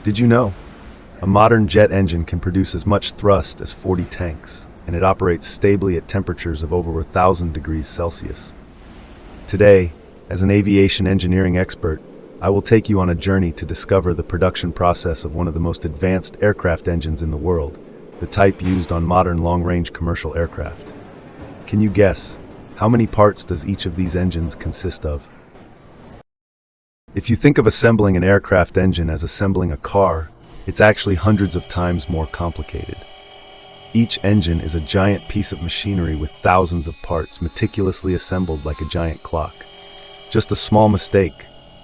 Did you know? A modern jet engine can produce as much thrust as 40 tanks, and it operates stably at temperatures of over 1,000 degrees Celsius. Today, as an aviation engineering expert, I will take you on a journey to discover the production process of one of the most advanced aircraft engines in the world, the type used on modern long-range commercial aircraft. Can you guess, how many parts does each of these engines consist of? If you think of assembling an aircraft engine as assembling a car, it's actually hundreds of times more complicated. Each engine is a giant piece of machinery with thousands of parts meticulously assembled like a giant clock. Just a small mistake,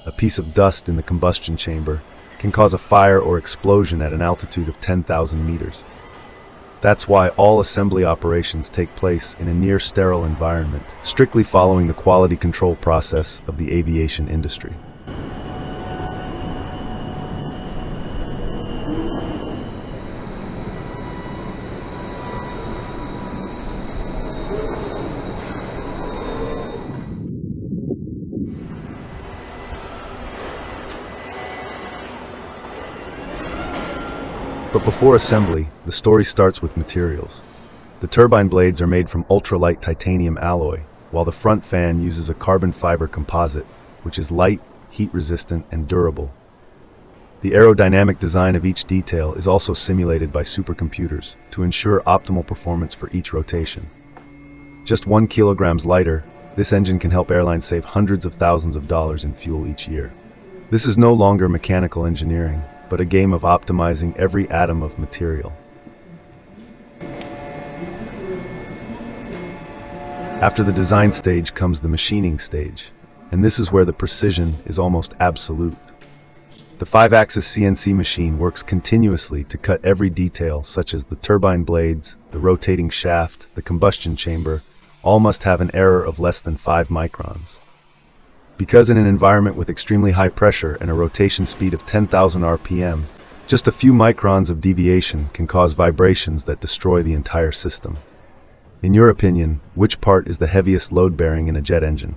a piece of dust in the combustion chamber, can cause a fire or explosion at an altitude of 10,000 meters. That's why all assembly operations take place in a near-sterile environment, strictly following the quality control process of the aviation industry. But before assembly, the story starts with materials. The turbine blades are made from ultralight titanium alloy, while the front fan uses a carbon fiber composite, which is light, heat-resistant, and durable. The aerodynamic design of each detail is also simulated by supercomputers to ensure optimal performance for each rotation. Just 1 kilogram lighter, this engine can help airlines save hundreds of thousands of dollars in fuel each year. This is no longer mechanical engineering, but a game of optimizing every atom of material. After the design stage comes the machining stage, and this is where the precision is almost absolute. The 5-axis CNC machine works continuously to cut every detail, such as the turbine blades, the rotating shaft, the combustion chamber. All must have an error of less than 5 microns. Because in an environment with extremely high pressure and a rotation speed of 10,000 RPM, just a few microns of deviation can cause vibrations that destroy the entire system. In your opinion, which part is the heaviest load-bearing in a jet engine?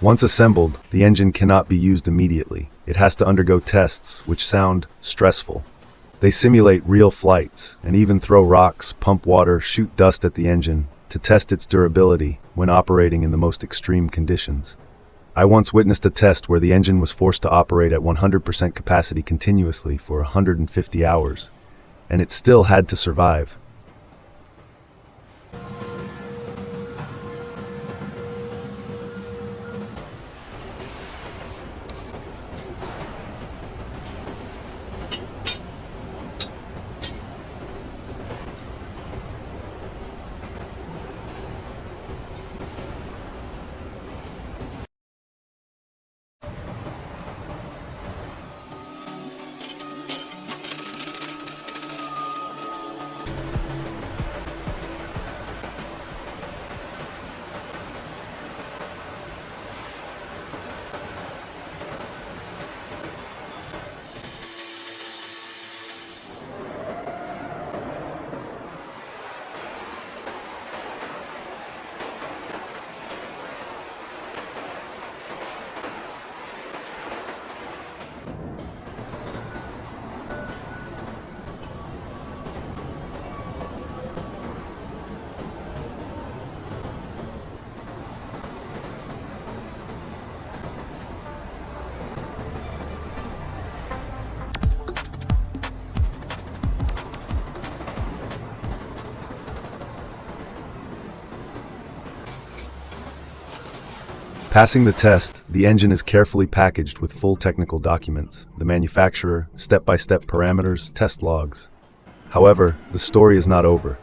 Once assembled, the engine cannot be used immediately. It has to undergo tests, which sound stressful. They simulate real flights, and even throw rocks, pump water, shoot dust at the engine to test its durability when operating in the most extreme conditions. I once witnessed a test where the engine was forced to operate at 100% capacity continuously for 150 hours, and it still had to survive. Passing the test, the engine is carefully packaged with full technical documents, the manufacturer, step-by-step parameters, test logs. However, the story is not over.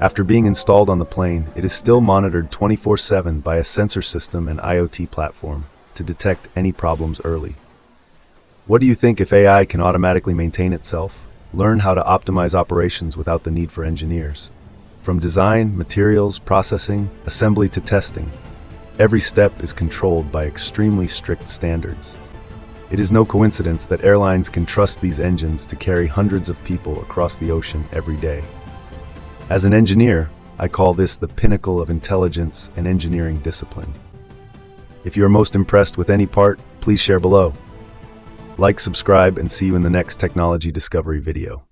After being installed on the plane, it is still monitored 24/7 by a sensor system and IoT platform to detect any problems early. What do you think if AI can automatically maintain itself? Learn how to optimize operations without the need for engineers. From design, materials, processing, assembly to testing, every step is controlled by extremely strict standards. It is no coincidence that airlines can trust these engines to carry hundreds of people across the ocean every day. As an engineer, I call this the pinnacle of intelligence and engineering discipline. If you are most impressed with any part, please share below. Like, subscribe, and see you in the next technology discovery video.